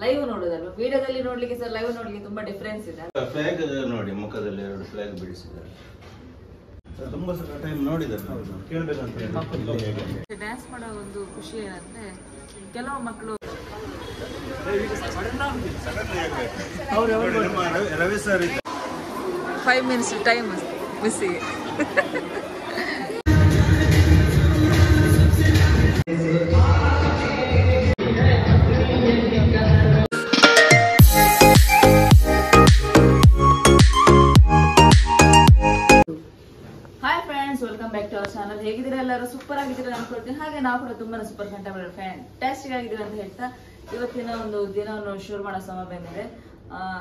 Live ನೋಡೋದಲ್ವಾ, ವಿಡಿಯೋದಲ್ಲಿ ನೋಡ್ಲಿಕ್ಕೆ sir live ನೋಡ್ಲಿಕ್ಕೆ ತುಂಬಾ ಡಿಫರೆನ್ಸ್ ಇದೆ. ಫ್ಲಾಗ್ ನೋಡಿ, ಮುಖದಲ್ಲಿ 2 ಫ್ಲಾಗ್ ಬಿಡಿಸಿದ್ದಾರೆ. ತುಂಬಾ ಟೈಮ್ ನೋಡಿದ್ದಾರೆ, ಕೇಳಬೇಕಂತ ಡ್ಯಾನ್ಸ್ ಮಾಡೋ ಒಂದು ಖುಷಿ ಏನಂದ್ರೆ ಕೆಲವು ಮಕ್ಕಳು ರವಿ ಸರ್ 5 minutes ಟೈಮ್ ಮಿಸ್ಸಿಗೆ. Welcome back to our channel. ಹೇಗಿದ್ದೀರಾ ಎಲ್ಲರೂ? ಸೂಪರ್ ಆಗಿದ್ದೀರಾ ಅನ್ಕೊಳ್ತೀನಿ. ಹಾಗೆ ನಾವು ಕೂಡ ತುಂಬಾ ಸೂಪರ್ ಫ್ಯಾಂಟಾಸ್ಟಿಕ್ ಆಗಿದ್ದೀರಾ ಅಂತ ಹೇಳ್ತಾ ಇವತ್ತಿನ ಒಂದು ದಿನವನ್ನು ಶುರು ಮಾಡೋ ಸಮಯ ಬಂದಿದೆ.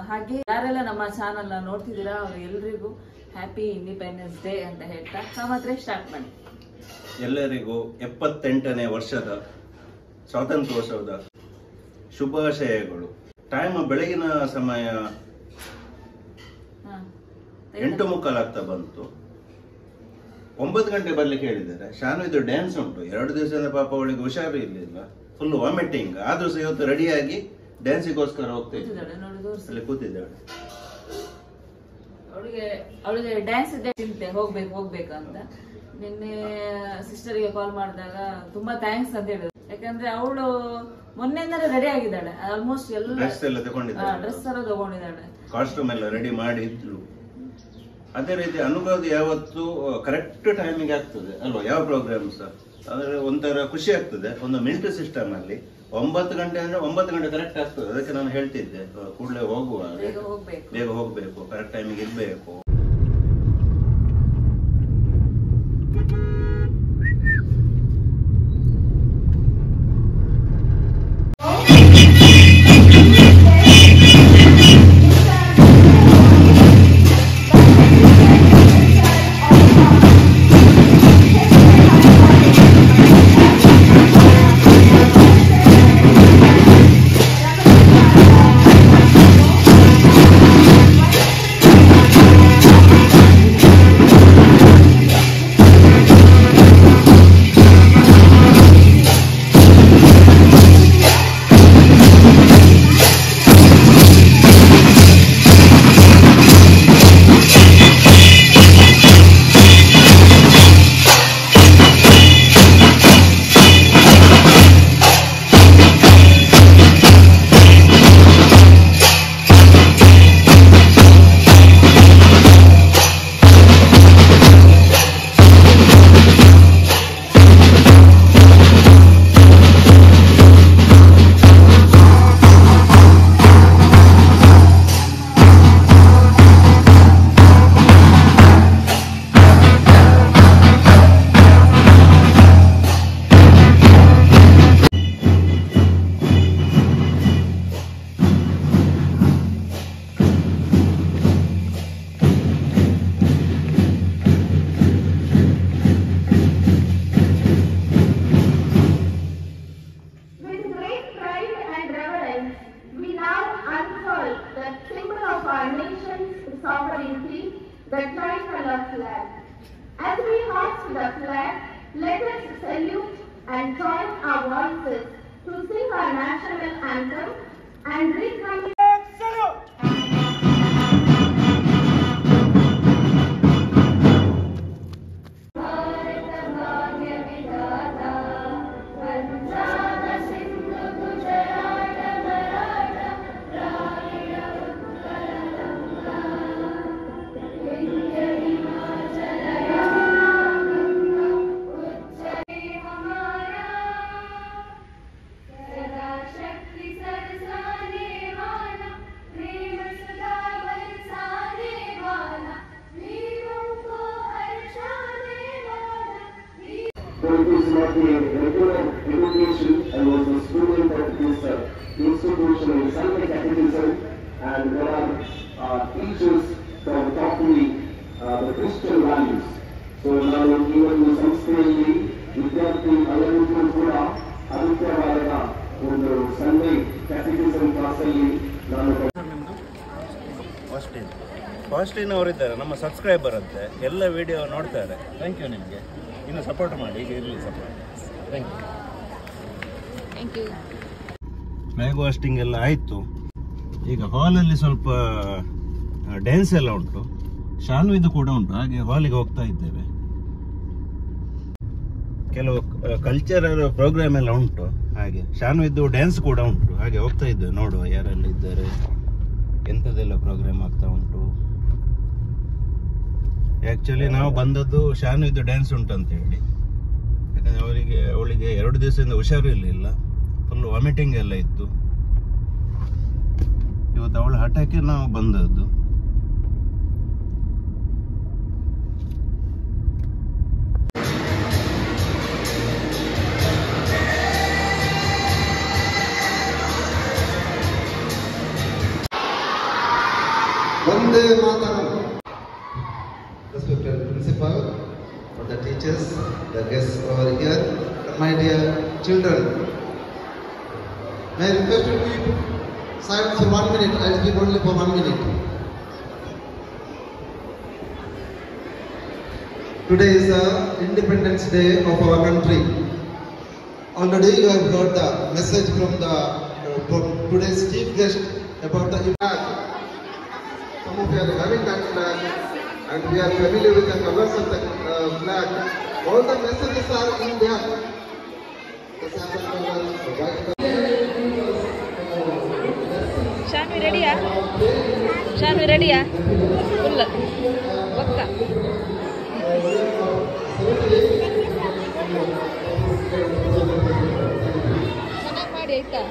ಹಾಗೆ ಯಾರೆಲ್ಲ ನಮ್ಮ ಚಾನಲ್ ನೋಡ್ತಿದ್ದೀರಾ ಅವ್ರು ಎಲ್ರಿಗೂ ಹ್ಯಾಪಿ ಇಂಡಿಪೆಂಡೆನ್ಸ್ ಡೇ ಅಂತ ಹೇಳ್ತಾ ಮಾತ್ರ ಸ್ಟಾರ್ಟ್ ಮಾಡಿ. ಎಲ್ಲರಿಗೂ 78ನೇ ವರ್ಷದ ಸ್ವಾತಂತ್ರ್ಯೋತ್ಸವದ ಶುಭಾಶಯಗಳು. ಟೈಮ್ ಬೆಳಗಿನ ಸಮಯ 8:45 ಆಗ್ತಾ ಬಂತು. 9 ಗಂಟೆ ಬರ್ಲಿಕ್ಕೆ ಹೇಳಿದ್ದಾರೆ. ಶಾನು ಇದು ಡ್ಯಾನ್ಸ್ ಉಂಟು, 2 ದಿವಸದಿಂದ ಪಾಪ ಅವಳಿಗೆ ಹುಷಾರು ಇರ್ಲಿಲ್ಲ, ಫುಲ್ ವಾಮಿಟಿಂಗ್. ಆದ್ರೂ ಸಹ ಇವತ್ತು ರೆಡಿಯಾಗಿ ಡ್ಯಾನ್ಸಿಗೋಸ್ಕರ ಹೋಗ್ತಿದ್ದಾಳೆ. ಅಲ್ಲಿ ಕೂತಿದ್ದಾಳೆ. ಅವಳಿಗೆ ಡ್ಯಾನ್ಸ್ ಇದೆ ಚಿಂತೆ, ಹೋಗ್ಬೇಕು ಅಂತ. ನಿನ್ನೆ ಸಿಸ್ಟರ್ಗೆ ಕಾಲ್ ಮಾಡಿದಾಗ ತುಂಬಾ ಥ್ಯಾಂಕ್ಸ್ ಅಂತ ಹೇಳಿದ್ರು. ಯಾಕಂದ್ರೆ ಅವಳು ಮೊನ್ನೆಯಿಂದಲೇ ರೆಡಿ ಆಗಿದ್ದಾಳೆ. ಆಲ್ಮೋಸ್ಟ್ ಎಲ್ಲ ಡ್ರೆಸ್ ಎಲ್ಲ ತಗೊಂಡಿದ್ದಾಳೆ, ಕಾಸ್ಟ್ಯೂಮ್ ಎಲ್ಲ ರೆಡಿ ಮಾಡಿ ಇದ್ಲು. ಅದೇ ರೀತಿ ಅನುಭವ ಯಾವತ್ತು ಕರೆಕ್ಟ್ ಟೈಮಿಗೆ ಆಗ್ತದೆ ಅಲ್ವಾ? ಯಾವ ಪ್ರೋಗ್ರಾಮ್ ಸಹ ಅಂದ್ರೆ ಒಂಥರ ಖುಷಿ ಆಗ್ತದೆ. ಒಂದು ಮಿಲಿಟರಿ ಸಿಸ್ಟಮ್ ಅಲ್ಲಿ 9 ಗಂಟೆ ಅಂದ್ರೆ 9 ಗಂಟೆ ಕರೆಕ್ಟ್ ಆಗ್ತದೆ. ಅದಕ್ಕೆ ನಾನು ಹೇಳ್ತಿದ್ದೆ ಕೂಡಲೇ ಹೋಗುವ, ಬೇಗ ಹೋಗ್ಬೇಕು, ಕರೆಕ್ಟ್ ಟೈಮಿಗೆ ಇರ್ಬೇಕು. The tricolor flag. As we march to the flag, let us salute and join our voices to sing our national anthem and reclaim. Salute! So it is not a regular education and was a student of this institution in Sunday Catechism, and there are teachers from talking the Christian values. So now even the ಸಂಸ್ಥೆಯಲ್ಲಿ ವಿದ್ಯಾರ್ಥಿ ಎಲ್ಲರಿಗೂ ಕೂಡ ಅಗತ್ಯವಾದ ಒಂದು Sunday ಕ್ಯಾಟೆಕಿಸಮ್ ಕ್ಲಾಸಲ್ಲಿ ನಾನು ಫಾಸ್ಟಿನ್ ಅವರಿದ್ದಾರೆ, ನಮ್ಮ ಸಬ್ಸ್ಕ್ರೈಬರ್ ಅಂತೆ, ಎಲ್ಲ ವಿಡಿಯೋ ನೋಡ್ತಾರೆ. ಥ್ಯಾಂಕ್ ಯು ನಿಮಗೆ. ಇನ್ನು ಸಪೋರ್ಟ್ ಮಾಡಿ, ಈಗ ಇರಲಿ support. Thank you. Flag hoisting ಎಲ್ಲ ಆಯಿತು. ಈಗ ಹಾಲಲ್ಲಿ ಸ್ವಲ್ಪ ಡ್ಯಾನ್ಸ್ ಎಲ್ಲ ಉಂಟು, ಶಾನ್ವಿದು ಕೂಡ ಉಂಟು, ಹಾಗೆ ಹಾಲಿಗೆ ಹೋಗ್ತಾ ಇದ್ದೇವೆ. ಕೆಲವು ಕಲ್ಚರಲ್ ಪ್ರೋಗ್ರಾಮ್ ಎಲ್ಲ ಉಂಟು, ಹಾಗೆ ಶಾನ್ವಿದ್ದು ಡ್ಯಾನ್ಸ್ ಕೂಡ ಉಂಟು, ಹಾಗೆ ಹೋಗ್ತಾ ಇದ್ದೇವೆ. ನೋಡುವ ಯಾರೆಲ್ಲ ಇದ್ದಾರೆ, ಎಂಥದೆಲ್ಲ ಪ್ರೋಗ್ರಾಮ್ ಆಗ್ತಾ ಉಂಟು. ಆ್ಯಕ್ಚುಲಿ ನಾವು ಬಂದದ್ದು ಶಾನ್ವಿದ್ದು ಡ್ಯಾನ್ಸ್ ಉಂಟು ಅಂತ ಹೇಳಿ, ಯಾಕಂದರೆ ಅವಳಿಗೆ 2 ದಿವಸದಿಂದ ಹುಷಾರು ಇರಲಿಲ್ಲ, ಫುಲ್ ವಾಮಿಟಿಂಗ್ ಎಲ್ಲ ಇತ್ತು. ಇವತ್ತು ಅವಳ ಹಠಕ್ಕೆ ನಾವು ಬಂದದ್ದು. Vande Mataram. Respected principal, the teachers, the guests over here, my dear children. May I request you to keep silence for 1 minute. I will speak only for 1 minute. Today is the Independence Day of our country. Already you have heard the message from today's chief guest about the flag. Some of you are having that flag and we are familiar with the colors of the flag. All the messages are in there. The sample colors, the white color. Shanvi ರೆಡಿಯಾ? ಶಾನ್ವಿ ರೆಡಿಯಾ? Full ಪಕ್ಕ. ಚೆನ್ನಾಗಿ ಮಾಡಿ ಆಯ್ತಾ?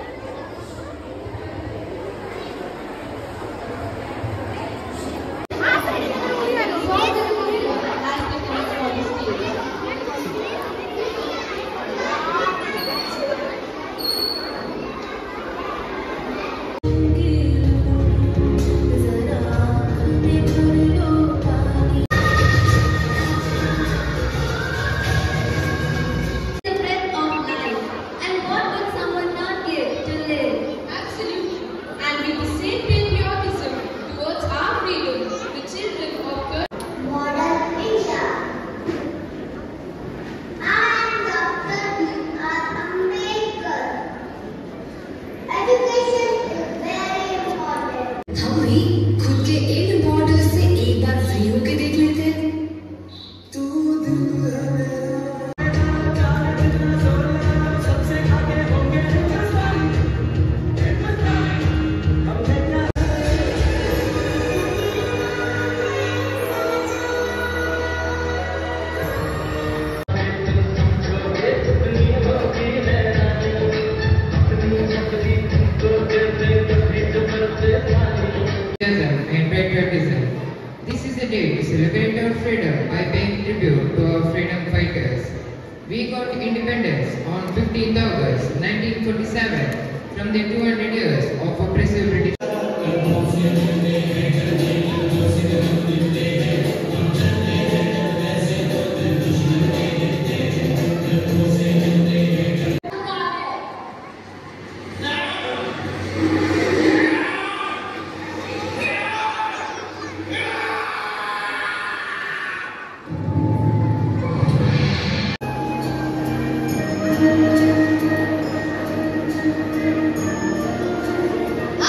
This is a day to celebrate our freedom by paying tribute to our freedom fighters. We got independence on 15th August 1947 from the 200 years of oppressive British.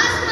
Ask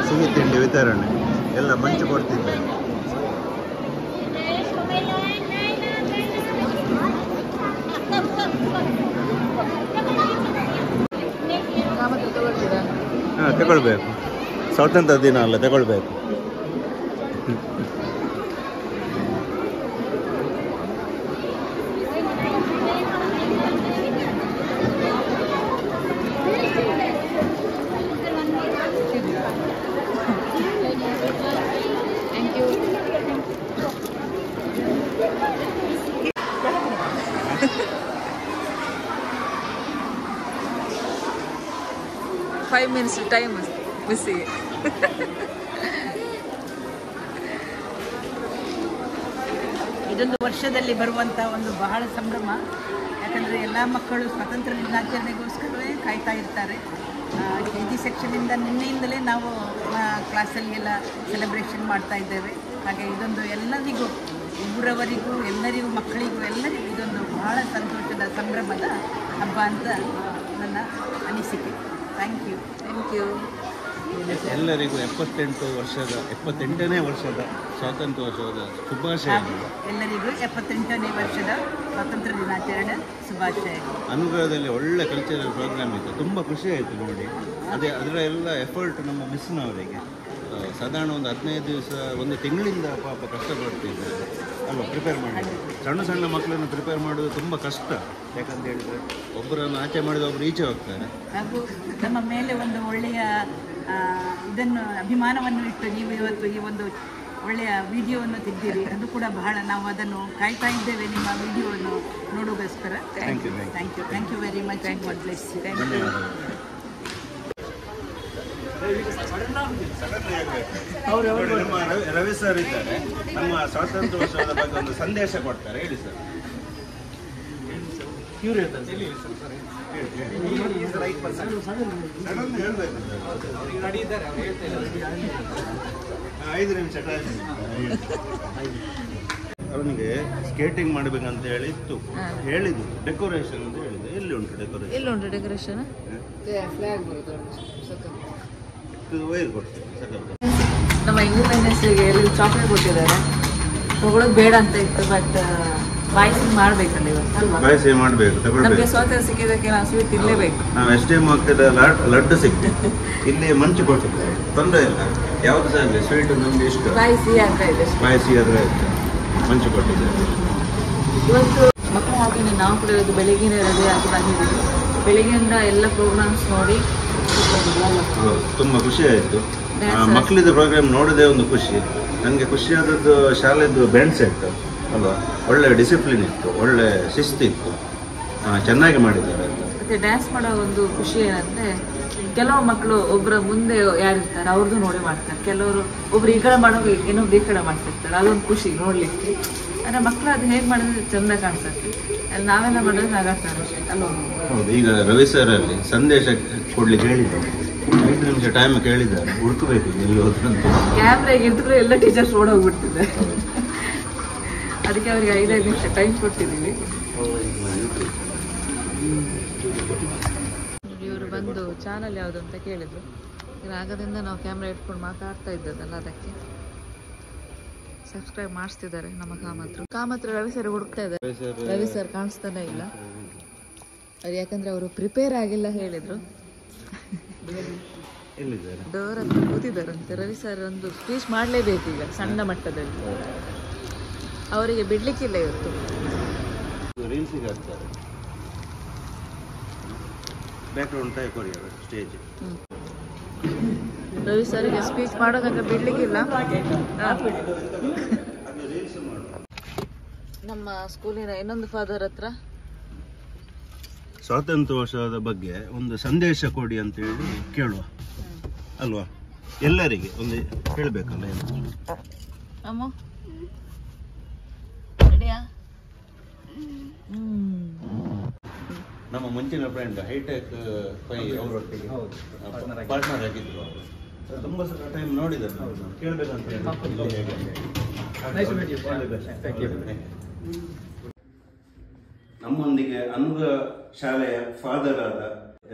ಸಿಹಿ ತಿಂಡಿ ವಿತರಣೆ ಎಲ್ಲ ಮಂಚು ಕೊಡ್ತಿದ್ದಾರೆ. ಹಾಂ, ತಗೊಳ್ಬೇಕು. ಸ್ವಾತಂತ್ರ್ಯ ದಿನ ಅಲ್ಲ, ತಗೊಳ್ಬೇಕು. Five minutes time ಮಿಸ್ಸಿಗೆ. ಇದೊಂದು ವರ್ಷದಲ್ಲಿ ಬರುವಂಥ ಒಂದು ಬಹಳ ಸಂಭ್ರಮ. ಯಾಕಂದರೆ ಎಲ್ಲ ಮಕ್ಕಳು ಸ್ವಾತಂತ್ರ್ಯ ದಿನಾಚರಣೆಗೋಸ್ಕರವೇ ಕಾಯ್ತಾ ಇರ್ತಾರೆ. KG ಸೆಕ್ಷನಿಂದ ನಿನ್ನೆಯಿಂದಲೇ ನಾವು ಕ್ಲಾಸಲ್ಲಿಗೆಲ್ಲ ಸೆಲೆಬ್ರೇಷನ್ ಮಾಡ್ತಾ ಇದ್ದೇವೆ. ಹಾಗೆ ಇದೊಂದು ಎಲ್ಲರಿಗೂ, ಊರವರಿಗೂ, ಎಲ್ಲರಿಗೂ, ಮಕ್ಕಳಿಗೂ ಎಲ್ಲರಿಗೂ ಇದೊಂದು ಬಹಳ ಸಂತೋಷದ ಸಂಭ್ರಮದ ಹಬ್ಬ ಅಂತ ನನ್ನ ಅನಿಸಿಕೆ. Thank you. ಎಲ್ಲರಿಗೂ 78ನೇ ವರ್ಷದ ಸ್ವಾತಂತ್ರ್ಯೋತ್ಸವದ ಶುಭಾಶಯಗಳು. ಎಲ್ಲರಿಗೂ 78ನೇ ವರ್ಷದ ಸ್ವಾತಂತ್ರ್ಯ ದಿನಾಚರಣೆ ಶುಭಾಶಯಗಳು. ಅನುಗ್ರಹದಲ್ಲಿ ಒಳ್ಳೆ ಕಲ್ಚರಲ್ ಪ್ರೋಗ್ರಾಮ್ ಇತ್ತು, ತುಂಬ ಖುಷಿ ಆಯಿತು ನೋಡಿ. ಅದರ ಎಲ್ಲ ಎಫರ್ಟ್ ನಮ್ಮ ಮಿಸ್ನವರಿಗೆ ಸಾಧಾರಣ ಒಂದು 15 ದಿವಸ, ಒಂದು ತಿಂಗಳಿಂದ ಪಾಪ ಕಷ್ಟಪಡ್ತಿದ್ದಾರೆ ಅಲ್ವಾ, ಪ್ರಿಪೇರ್ ಮಾಡಿ. ಸಣ್ಣ ಸಣ್ಣ ಮಕ್ಕಳನ್ನು ಪ್ರಿಪೇರ್ ಮಾಡೋದು ತುಂಬ ಕಷ್ಟ. ಯಾಕಂತ ಹೇಳಿದರೆ ಒಬ್ಬರನ್ನು ಆಚೆ ಮಾಡಿದ ಒಬ್ಬರು ಈಚೆ ಹೋಗ್ತಾರೆ. ಹಾಗೂ ನಮ್ಮ ಮೇಲೆ ಒಂದು ಒಳ್ಳೆಯ ಇದನ್ನು ಅಭಿಮಾನವನ್ನು ಇಟ್ಟು ನೀವು ಇವತ್ತು ಈ ಒಂದು ಒಳ್ಳೆಯ ವಿಡಿಯೋವನ್ನು ತೆಗೆದಿರಿ. ಅದು ಕೂಡ ಬಹಳ ನಾವು ಅದನ್ನು ಕಾಯ್ತಾ ಇದ್ದೇವೆ, ನಿಮ್ಮ ವಿಡಿಯೋವನ್ನು ನೋಡೋಗೋಸ್ಕರ. Thank you very much. God bless you. ನಮ್ಮ ರವಿ ಸರ್ ಇದ್ದಾರೆ, ನಮ್ಮ ಸ್ವಾತಂತ್ರ್ಯೋತ್ಸವದ ಬಗ್ಗೆ ಒಂದು ಸಂದೇಶ ಕೊಡ್ತಾರೆ. ಹೇಳಿ ಸರ್. ಐದು ನಿಮಿಷ ಅವನಿಗೆ ಸ್ಕೇಟಿಂಗ್ ಮಾಡ್ಬೇಕಂತ ಹೇಳಿ ಇತ್ತು, ಹೇಳಿದ್ದು ಡೆಕೋರೇಷನ್ ಅಂತ ಹೇಳಿದ್ದು. ಎಲ್ಲಿ ಉಂಟು ಡೆಕೋರೇಷನ್? ಎಲ್ಲಿ ಉಂಟು ಡೆಕೋರೇಷನ್? ವೈರ್ ಕೊಡ್ತೀವಿ. ನಮ್ಮ ಇಂಡಿಪೆಂಡೆನ್ಸ್ಗೆ ಎಲ್ಲಿ ಚಾಕ್ಲೇಟ್ ಕೊಟ್ಟಿದ್ದಾರೆ, ತಗೊಳ್ಳೋದು ಬೇಡ ಅಂತ ಇತ್ತು. ಬಟ್ ಬಾಯ್ಸಿಂಗ್ ಮಾಡ್ಬೇಕಲ್ಲ ಇವತ್ತು ಅಲ್ವಾ? ಬಾಯ್ಸಿ ಮಾಡಬೇಕು, ನಮಗೆ ಸ್ವಾತಂತ್ರ್ಯ ಸಿಕ್ಕಿದ್ದಕ್ಕೆ ನಾವು ಸ್ವೀಟ್ ತಿನ್ನಲೇಬೇಕು. ನಾವು ಎಷ್ಟೇ ಮಕ್ಕಳ ಲಡ್ಡು ಸಿಕ್ಕಿದೆ, ಇಲ್ಲಿ ಮಂಚು ಕೊಟ್ಟಿದ್ದಾರೆ, ತೊಂದರೆ ಇಲ್ಲ. ಯಾವುದು ಸಹ ಆಗಲಿ, ಸ್ವೀಟ್ ನಮ್ಗೆ ಇಷ್ಟ. ಬಾಯಿಸಿ ಅಂತ ಇದೆ, ಬಾಯಿಸಿ ಆದರೆ ಮಂಚು ಕೊಟ್ಟಿದ್ದಾರೆ. ಇವತ್ತು ಮಕ್ಕಳ ಹಾಗೆ ನಾವು ಕೂಡ ಇವತ್ತು ಬೆಳಿಗ್ಗೆ ರಜೆ ಆಗಿ ಬಂದಿದ್ದೀವಿ. ಬೆಳಿಗ್ಗೆಯಿಂದ ಎಲ್ಲ ಪ್ರೋಗ್ರಾಮ್ಸ್ ನೋಡಿ ತುಂಬ ಖುಷಿ ಆಯಿತು. ಮಕ್ಕಳಿದ್ದು ಪ್ರೋಗ್ರಾಮ್ ನೋಡೋದೇ ಒಂದು ಖುಷಿ. ನನಗೆ ಖುಷಿಯಾದದ್ದು ಶಾಲೆದು ಬ್ಯಾಂಡ್ ಸೆಟ್ ಅಲ್ವಾ, ಒಳ್ಳೆ ಡಿಸಿಪ್ಲಿನ್ ಇತ್ತು, ಒಳ್ಳೆ ಶಿಸ್ತಿತ್ತು, ಚೆನ್ನಾಗಿ ಮಾಡಿದ್ದಾರೆ. ಮತ್ತೆ ಡ್ಯಾನ್ಸ್ ಮಾಡೋ ಒಂದು ಖುಷಿ ಏನಂದರೆ, ಕೆಲವು ಮಕ್ಕಳು ಒಬ್ಬರ ಮುಂದೆ ಯಾರಿರ್ತಾರೆ ಅವ್ರದ್ದು ನೋಡಿ ಮಾಡ್ತಾರೆ, ಕೆಲವರು ಒಬ್ರು ಈ ಕಡೆ ಮಾಡೋದು ಇನ್ನೊಬ್ರು ಈ ಕಡೆ ಮಾಡ್ತಿರ್ತಾರೆ. ಅದೊಂದು ಖುಷಿ ನೋಡಲಿಕ್ಕೆ. ಅಂದರೆ ಮಕ್ಕಳು ಅದು ಹೇಗೆ ಮಾಡಿದ್ರೆ ಚೆಂದ ಕಾಣಿಸುತ್ತೆ. ಅಲ್ಲಿ ನಾವೆಲ್ಲ ಮಾಡಿದ್ರೆ ನಗಾಡ್ತಾರೆ ಅಲ್ವಾ? ಹೌದು. ಈಗ ರವಿ ಸರ್ ಅಲ್ಲಿ ಸಂದೇಶ ಕೊಡ್ಲಿಕ್ಕೆ ಹೇಳಿದ್ದಾರೆ, 5 ನಿಮಿಷ ಟೈಮ್ ಕೇಳಿದ್ದಾರೆ, ಹುಡುಕಬೇಕು ಎಲ್ಲಿ ಹೋದ್ರಂತ. ಕ್ಯಾಮ್ರಾಗೆ ಇದ್ರೂ ಎಲ್ಲ ಟೀಚರ್ಸ್ ಓಡೋಗ್ಬಿಡ್ತಿದ್ದಾರೆ. ಅದಕ್ಕೆ ಅವ್ರಿಗೆ 5 ನಿಮಿಷ ಟೈಮ್ ಕೊಟ್ಟಿದ್ದೀವಿ. ಇವರು ಬಂದು ಚಾನಲ್ ಯಾವುದು ಅಂತ ಕೇಳಿದ್ರು. ಆಗದಿಂದ ನಾವು ಕ್ಯಾಮ್ರಾ ಇಟ್ಕೊಂಡು ಮಾತಾಡ್ತಾ ಇದ್ದದಲ್ಲ, ಅದಕ್ಕೆ ಸಬ್ಸ್ಕ್ರೈಬ್ ಮಾಡಿಸ್ತಿದ್ದಾರೆ ನಮ್ಮ ಕಾಮತ್ರ ರವಿ ಸರ್ ಹುಡುಕ್ತಾ ಇದ್ದಾರೆ. ರವಿ ಸರ್ ಕಾಣಿಸ್ತಾನೆ ಇಲ್ಲ ಅದು, ಯಾಕಂದ್ರೆ ಅವರು ಪ್ರಿಪೇರ್ ಆಗಿಲ್ಲ ಹೇಳಿದ್ರು. ಡೋರ್ ಹತ್ರ ಕೂತಿದ್ದಾರಂತೆ. ರವಿ ಸರ್ ಒಂದು ಸ್ಪೀಚ್ ಮಾಡಲೇಬೇಕು ಈಗ ಸಣ್ಣ ಮಟ್ಟದಲ್ಲಿ, ಅವರಿಗೆ ಬಿಡ್ಲಿಕ್ಕಿಲ್ಲ ಇವತ್ತು. ರವಿ ಸರ್ಗೆ ಸ್ಪೀಚ್ ಮಾಡೋದಂದ್ರೆ ಬಿಡ್ಲಿಕ್ಕಿಲ್ಲ. ನಮ್ಮ ಸ್ಕೂಲಿನ ಇನ್ನೊಂದು ಫಾದರ್ ಹತ್ರ ಸ್ವಾತಂತ್ರ್ಯೋತ್ಸವದ ಬಗ್ಗೆ ಒಂದು ಸಂದೇಶ ಕೊಡಿ ಅಂತ ಹೇಳಿ ಕೇಳುವ ಅಲ್ವಾ, ಎಲ್ಲರಿಗೆ ಒಂದು ಹೇಳ್ಬೇಕಲ್ಲ. ಅಮ್ಮ ರೆಡಿಯಾ? ನಮ್ಮ ಮುಂಚಿನ ಫ್ರೆಂಡ್ ಹೈಟೆಕ್ ಪೈ ಅವರೊಟ್ಟಿಗೆ ಪಾರ್ಟ್ನರ್ ಆಗಿದ್ರು ಅವರು. ತುಂಬಾ ಟೈಮ್ ನೋಡಿದ್ದಾರೆ, ಕೇಳ್ಬೇಕಂತ ನಮ್ಮೊಂದಿಗೆ ಅನುಗ ಶಾಲೆಯ ಫಾದರ್ ಆದ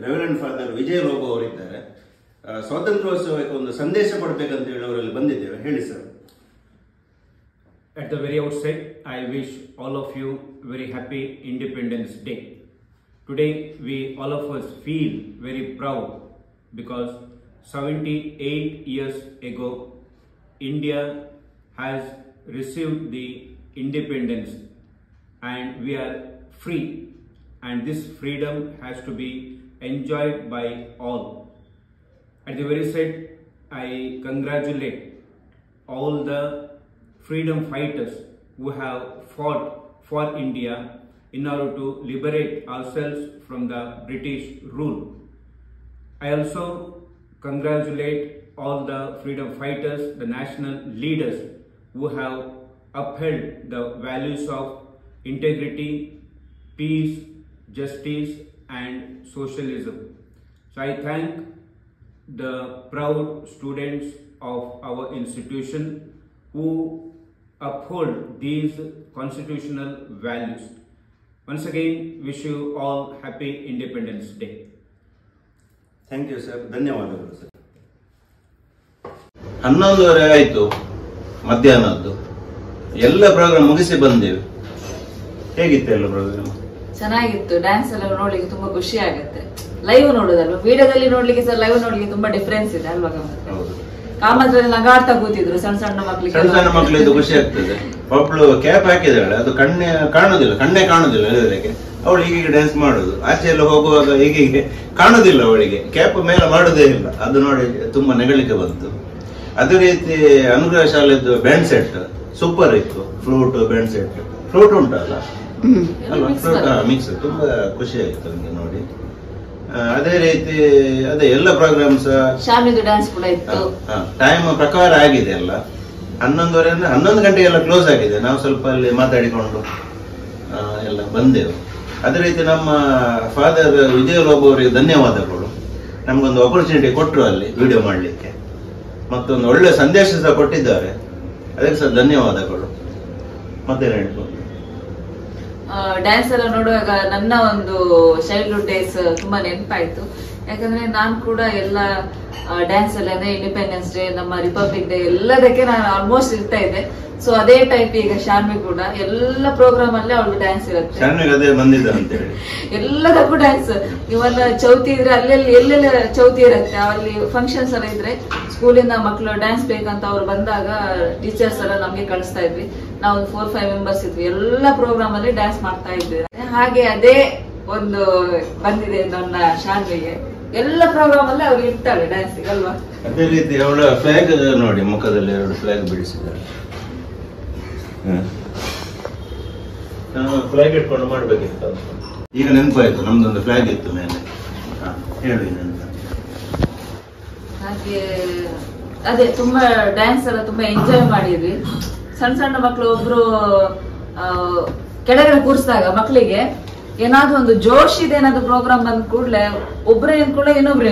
ರೆವರೆಂಡ್ ಫಾದರ್ ವಿಜಯ ಲೋಬೋ ಅವರಿದ್ದಾರೆ. ಸ್ವಾತಂತ್ರ್ಯೋತ್ಸವಕ್ಕೆ ಒಂದು ಸಂದೇಶ ಕೊಡಬೇಕಂತ ಹೇಳಿ ಅವರಲ್ಲಿ ಬಂದಿದ್ದೇವೆ. ಹೇಳಿ sir. At the very outset, I wish all of you very happy Independence Day. Today, we all of us feel very proud because 78 years ago, India has received the independence and we are free, and this freedom has to be enjoyed by all. At the very set, I congratulate all the freedom fighters who have fought for India in order to liberate ourselves from the British rule. I also congratulate all the freedom fighters, the national leaders who have upheld the values of integrity, peace, justice and socialism. So I thank the proud students of our institution who uphold these constitutional values. Once again, wish you all happy Independence Day. Thank you sir, ಧನ್ಯವಾದಗಳು sir. 11:30 ಆಯಿತು ಮಧ್ಯಾಹ್ನದ್ದು. ಎಲ್ಲ program ಮುಗಿಸಿ ಬಂದೇವೆ. ಹೇಗಿತ್ತು ಎಲ್ಲ program? ಚೆನ್ನಾಗಿತ್ತು. Dance ಎಲ್ಲ ನೋಡ್ಲಿಕ್ಕೆ ತುಂಬಾ ಖುಷಿ ಆಗುತ್ತೆ. ಲೈವ್ ನೋಡೋದಲ್ವಾ, ವಿಡಿಯೋದಲ್ಲಿ ನೋಡ್ಲಿಕ್ಕೆ ಸರ್ ಲೈವ್ ನೋಡ್ಲಿಕ್ಕೆ ತುಂಬಾ ಡಿಫ್ರೆನ್ಸ್ ಇದೆ ಅಲ್ವಾ? ಹೌದು. ಕಾಮದಲ್ಲಿ ನಗಾಡ್ತಾ ಕೂತಿದ್ರು ಸಣ್ಣ ಸಣ್ಣ ಮಕ್ಕಳಿಗೆ ಖುಷಿ ಆಗ್ತದೆ. ಒಬ್ಳು ಕ್ಯಾಪ್ ಹಾಕಿದಾಳೆ, ಅದು ಕಣ್ಣೇ ಕಾಣುದಿಲ್ಲ ಎಲ್ಲರಿಗೆ. ಅವಳು ಹೀಗೆ ಡ್ಯಾನ್ಸ್ ಮಾಡುದು, ಆಚೆ ಎಲ್ಲ ಹೋಗುವಾಗ ಹೀಗೆ ಕಾಣುದಿಲ್ಲ ಅವಳಿಗೆ, ಕ್ಯಾಪ್ ಮೇಲೆ ಮಾಡುದೇ ಇಲ್ಲ. ಅದು ನೋಡಿ ತುಂಬಾ ನೆಗಳಿಕೆ ಬಂತು. ಅದೇ ರೀತಿ ಅನುಗ್ರಹ ಶಾಲೆದ್ದು ಬ್ಯಾಂಡ್ ಸೆಟ್ ಸೂಪರ್ ಇತ್ತು. ಫ್ಲೂಟ್ ಬ್ಯಾಂಡ್ ಸೆಟ್, ಫ್ಲೂಟ್ ಉಂಟಲ್ಲ ಅಲ್ವಾ, ಫ್ಲೂಟ್ ಮಿಕ್ಸ್, ತುಂಬಾ ಖುಷಿ ಆಯ್ತು ನನಗೆ ನೋಡಿ. ಅದೇ ರೀತಿ ಅದೇ ಎಲ್ಲ ಪ್ರೋಗ್ರಾಮ್ಸ್ ಡ್ಯಾನ್ಸ್ ಕೂಡ ಇತ್ತು. ಟೈಮ್ ಪ್ರಕಾರ ಆಗಿದೆ ಎಲ್ಲ. 11 ಗಂಟೆಗೆಲ್ಲ ಕ್ಲೋಸ್ ಆಗಿದೆ. ನಾವು ಸ್ವಲ್ಪ ಅಲ್ಲಿ ಮಾತಾಡಿಕೊಂಡು ಎಲ್ಲ ಬಂದೆವು. ಅದೇ ರೀತಿ ನಮ್ಮ ಫಾದರ್ ವಿಜಯ ಲೋಬೋ ಅವರಿಗೆ ಧನ್ಯವಾದಗಳು. ನಮ್ಗೊಂದು ಆಪರ್ಚುನಿಟಿ ಕೊಟ್ಟರು ಅಲ್ಲಿ ವಿಡಿಯೋ ಮಾಡಲಿಕ್ಕೆ, ಮತ್ತೊಂದು ಒಳ್ಳೆ ಸಂದೇಶ ಸಹ ಕೊಟ್ಟಿದ್ದಾರೆ. ಅದಕ್ಕೆ ಸಹ ಧನ್ಯವಾದಗಳು. ಮತ್ತೇನು ಹೇಳ್ಬೋದು? ಡ್ಯಾನ್ಸ್ ಎಲ್ಲ ನೋಡುವಾಗ ನನ್ನ ಒಂದು ಚೈಲ್ಡ್ಹುಡ್ ಡೇಸ್ ತುಂಬಾ ನೆನಪಾಯ್ತು. ಯಾಕಂದ್ರೆ ನಾನು ಕೂಡ ಎಲ್ಲ ಡ್ಯಾನ್ಸ್ ಎಲ್ಲ ಅಂದ್ರೆ ಇಂಡಿಪೆಂಡೆನ್ಸ್ ಡೇ, ನಮ್ಮ ರಿಪಬ್ಲಿಕ್ ಡೇ ಎಲ್ಲದಕ್ಕೆ ನಾನು ಆಲ್ಮೋಸ್ಟ್ ಇರ್ತಾ ಇದ್ದೆ. ಸೊ ಅದೇ ಟೈಪ್ ಈಗ ಶಾನ್ವಿ ಕೂಡ ಎಲ್ಲ ಪ್ರೋಗ್ರಾಮ್ ಅಲ್ಲೇ ಅವಳು ಡ್ಯಾನ್ಸ್ ಇರುತ್ತೆ. ಎಲ್ಲದಕ್ಕೂ ಡ್ಯಾನ್ಸ್. ಇವನ್ನ ಚೌತಿ ಇದ್ರೆ ಅಲ್ಲೆಲ್ಲಿ ಎಲ್ಲೆಲ್ಲ ಚೌತಿ ಇರುತ್ತೆ, ಅಲ್ಲಿ ಫಂಕ್ಷನ್ಸ್ ಎಲ್ಲ ಇದ್ರೆ ಸ್ಕೂಲಿಂದ ಮಕ್ಕಳು ಡ್ಯಾನ್ಸ್ ಬೇಕಂತ ಅವ್ರು ಬಂದಾಗ ಟೀಚರ್ಸ್ ಎಲ್ಲ ನಮ್ಗೆ ಕಳಿಸ್ತಾ ಇದ್ವಿ. ನಾವು ಒಂದು 4-5 ಮೆಂಬರ್ಸ್ ಇದ್ವಿ. ಎಲ್ಲ ಪ್ರೋಗ್ರಾಮ್ ಅಲ್ಲಿ ಡ್ಯಾನ್ಸ್ ಮಾಡ್ತಾ ಇದ್ವಿ. ಹಾಗೆ ಅದೇ ಒಂದು ಬಂದಿದೆ ನನ್ನ ಶಾನ್ವಿಗೆ. ಎಲ್ಲ ಪ್ರೋಗ್ರಾಮ್ ಅಲ್ಲಿ ಅವ್ರು ಇರ್ತಾಳೆ ಡ್ಯಾನ್ಸ್ ಅಲ್ವಾ? ಅದೇ ರೀತಿ ಅವಳ ಫ್ಲಾಗ್ ನೋಡಿ, ಮುಖದಲ್ಲಿ 2 ಫ್ಲಾಗ್ ಬಿಡಿಸಿದ್ದಾರೆ. ಫ್ಲಾಗ್ ಇಟ್ಕೊಂಡು ಮಾಡ್ಬೇಕಿತ್ತು. ಈಗ ನೆನಪಾಯ್ತು, ನಮ್ದೊಂದು ಫ್ಲಾಗ್ ಇತ್ತು ಮೇಲೆ. ಹೇಳಿ ನೆನಪು. ಹಾಗೆ ಅದೇ ತುಂಬಾ ಡ್ಯಾನ್ಸ್ ಎಲ್ಲ ತುಂಬಾ ಎಂಜಾಯ್ ಮಾಡಿದ್ವಿ. ಸಣ್ಣ ಸಣ್ಣ ಮಕ್ಕಳು ಒಬ್ರು ಕೆಳಗಡೆ ಕೂರಿಸಿದಾಗ ಮಕ್ಕಳಿಗೆ ಏನಾದ್ರು ಒಂದು ಜೋಶ್ ಇದೆ ಏನಾದ್ರು ಪ್ರೋಗ್ರಾಮ್ ಬಂದ ಕೂಡಲೇ ಒಬ್ರೇ ನಿಂತ್ಕೊಳ್ಳೋ ಇನ್ನೊಬ್ರು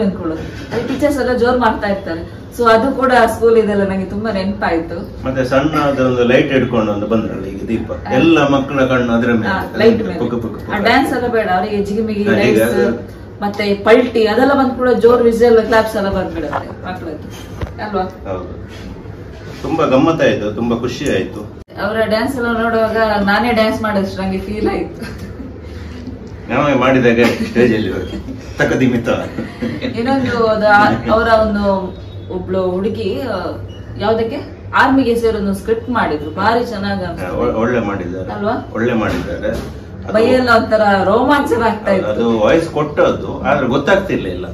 ನಿಂತ್ಕೊಳ್ಳೋ ಅಲ್ಲಿ ಟೀಚರ್ಸ್ ಎಲ್ಲ ಜೋರ್ ಮಾಡ್ತಾ ಇರ್ತಾರೆ. ಸೊ ಅದು ಕೂಡ ಸ್ಕೂಲ್ ಇದೆಲ್ಲ ನಂಗೆ ತುಂಬಾ ನೆನಪಾಯ್ತು. ಮತ್ತೆ ಸಣ್ಣ ಒಂದು ಲೈಟ್ ಹಿಡ್ಕೊಂಡು ಒಂದು ಬಂದ್ರಲ್ಲ ಈಗ ದೀಪ, ಎಲ್ಲ ಮಕ್ಕಳ ಕಣ್ಣು ಅದರ ಮೇಲೆ ಲೈಟ್ ಮೇಲೆ. ಡ್ಯಾನ್ಸ್ ಎಲ್ಲ ಬೇಡ ಅವರಿಗೆ, ಜಿಗಿಮಿಗಿ ಲೈಟ್ಸ್ ಮತ್ತೆ ಪಲ್ಟಿ ಅದೆಲ್ಲ ಬಂದ್ ಕೂಡ ಜೋರ್ ವಿಜುವಲ್ ಕ್ಲಾಪ್ಸ್ ಎಲ್ಲ ಬಂದ್ಬಿಡುತ್ತೆ ಮಕ್ಕಳದ್ದು ಅಲ್ವಾ? ಹೌದು, ತುಂಬಾ ಗಮ್ಮತ್ತಾಯ್ತು, ತುಂಬಾ ಖುಷಿ ಆಯ್ತು. ಅವರ ಡ್ಯಾನ್ಸ್ ಎಲ್ಲ ನೋಡುವಾಗ ನಾನೇ ಡ್ಯಾನ್ಸ್ ಮಾಡಿದಷ್ಟು ನಂಗೆ ಫೀಲ್ ಆಯ್ತು. ನಾವೇ ಮಾಡಿದಾಗ ಸ್ಟೇಜ್ ಅಲ್ಲಿ ತಕ್ಕದಿಮಿತ. ಇನ್ನೊಂದು ಅವರ ಒಂದು ಒಬ್ಳು ಹುಡುಗಿ ಯಾವ್ದಕ್ಕೆ ಆರ್ಮಿಗೆ ಸೇರೋದು ಸ್ಕ್ರಿಪ್ಟ್ ಮಾಡಿದ್ರು, ಭಾರಿ ಚೆನ್ನಾಗಿ ಒಳ್ಳೆ ಮಾಡಿದ್ದಾರೆ ಅಲ್ವಾ? ಒಳ್ಳೆ ಮಾಡಿದ್ದಾರೆ. ಬೈಯೆಲ್ಲ ಒಂಥರ ರೋಮಾಂಚನ ಆಗ್ತಾ ಇತ್ತು. ಅದು ವಾಯ್ಸ್ ಕೊಟ್ಟದ್ದು ಆದ್ರೆ ಗೊತ್ತಾಗ್ತಿಲ್ಲ ಇಲ್ಲ.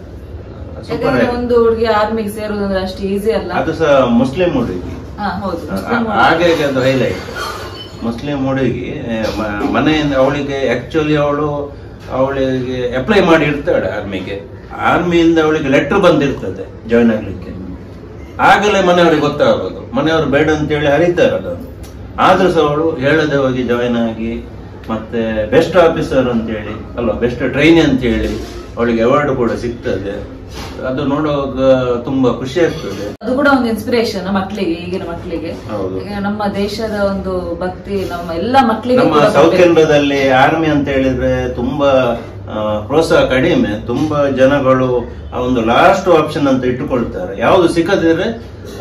ಯಾಕಂದ್ರೆ ಒಂದು ಹುಡುಗಿ ಆರ್ಮಿಗೆ ಸೇರೋದಂದ್ರೆ ಅಷ್ಟು ಈಸಿ ಅಲ್ಲ. ಅದು ಸಹ ಮುಸ್ಲಿಂ ಹುಡುಗಿ, ಹೌದು, ಹಾಗೆ ಅದು ಹೈಲೈಟ್. ಮುಸ್ಲಿಂ ಹುಡುಗಿ ಮನೆಯಿಂದ ಅವಳಿಗೆ ಆಕ್ಚುಲಿ ಅವಳಿಗೆ ಅಪ್ಲೈ ಮಾಡಿ ಇರ್ತಾಳೆ ಆರ್ಮಿಗೆ. ಆರ್ಮಿಯಿಂದ ಅವಳಿಗೆ ಲೆಟರ್ ಬಂದಿರ್ತದೆ ಜಾಯ್ನ್ ಆಗ್ಲಿಕ್ಕೆ. ಆಗಲೇ ಮನೆಯವರಿಗೆ ಗೊತ್ತಾಗೋದು, ಮನೆಯವರು ಬೇಡ ಅಂತೇಳಿ ಹರಿತಾರೆ ಅದನ್ನು. ಆದ್ರೂ ಸಹ ಅವಳು ಹೇಳದೆ ಹೋಗಿ ಜಾಯ್ನ್ ಆಗಿ ಮತ್ತೆ ಬೆಸ್ಟ್ ಆಫೀಸರ್ ಅಂತೇಳಿ ಅಲ್ವಾ, ಬೆಸ್ಟ್ ಟ್ರೈನಿ ಅಂತೇಳಿ ಅವಳಿಗೆ ಅವಾರ್ಡ್ ಕೂಡ ಸಿಗ್ತದೆ. ಅದು ನೋಡುವಾಗ ತುಂಬಾ ಖುಷಿ ಆಗ್ತದೆ. ಅದು ಕೂಡ ಒಂದು ಇನ್ಸ್ಪಿರೇಷನ್ ಮಕ್ಕಳಿಗೆ, ಈಗಿನ ಮಕ್ಕಳಿಗೆ. ನಮ್ಮ ದೇಶದ ಒಂದು ಭಕ್ತಿ ನಮ್ಮ ಎಲ್ಲ ಮಕ್ಕಳಿಗೆ. ನಮ್ಮ ಸೌತ್ ಕೇಂದ್ರದಲ್ಲಿ ಆರ್ಮಿ ಅಂತ ಹೇಳಿದ್ರೆ ತುಂಬಾ ಪ್ರೋತ್ಸಾಹ ಕಡಿಮೆ. ತುಂಬಾ ಜನಗಳು ಆ ಒಂದು ಲಾಸ್ಟ್ ಆಪ್ಷನ್ ಅಂತ ಇಟ್ಟುಕೊಳ್ತಾರೆ. ಯಾವ್ದು ಸಿಕ್ಕದಿದ್ರೆ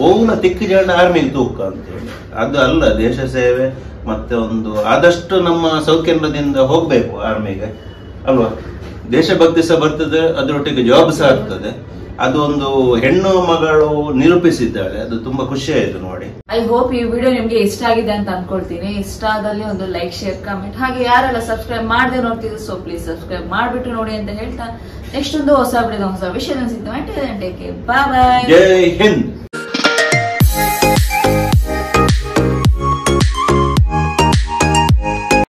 ಓನ ತಿಕ್ಕು ಜನ ಆರ್ಮಿಗೆ ತೂಕ ಅಂತೇಳಿ. ಅದು ಅಲ್ಲ, ದೇಶ ಸೇವೆ ಮತ್ತೆ ಒಂದು ಆದಷ್ಟು ನಮ್ಮ ಸೌತ್ ಕೇಂದ್ರದಿಂದ ಹೋಗ್ಬೇಕು ಆರ್ಮಿಗೆ ಅಲ್ವಾ. ದೇಶಭಕ್ತಿ ಸಹ ಬರ್ತದೆ, ಅದರೊಟ್ಟಿಗೆ ಜಾಬ್ ಸಹ ಆಗ್ತದೆ. ಅದು ಒಂದು ಹೆಣ್ಣು ಮಗಳು ನಿರೂಪಿಸಿದ್ದಾಳೆ. ಅದು ತುಂಬಾ ಖುಷಿ ಆಯ್ತು ನೋಡಿ. ಐ ಹೋಪ್ ಈ ವಿಡಿಯೋ ನಿಮ್ಗೆ ಇಷ್ಟ ಆಗಿದೆ ಅಂತ ಅನ್ಕೊಳ್ತೀನಿ. ಇಷ್ಟ ಆದಲ್ಲಿ ಒಂದು ಲೈಕ್, ಶೇರ್, ಕಾಮೆಂಟ್, ಹಾಗೆ ಯಾರೆಲ್ಲ ಸಬ್ಸ್ಕ್ರೈಬ್ ಮಾಡದೆ ನೋಡ್ತಿದ್ರು ಸೊ ಪ್ಲೀಸ್ ಸಬ್ಸ್ಕ್ರೈಬ್ ಮಾಡ್ಬಿಟ್ಟು ನೋಡಿ ಅಂತ ಹೇಳ್ತಾ ನೆಕ್ಸ್ಟ್ ಒಂದು ಹೊಸ ವಿಷಯದ ಸಿಗ್ತೇವೆ. ಬಾಯ್ ಬಾಯ್. ಜೈ ಹಿಂದ್.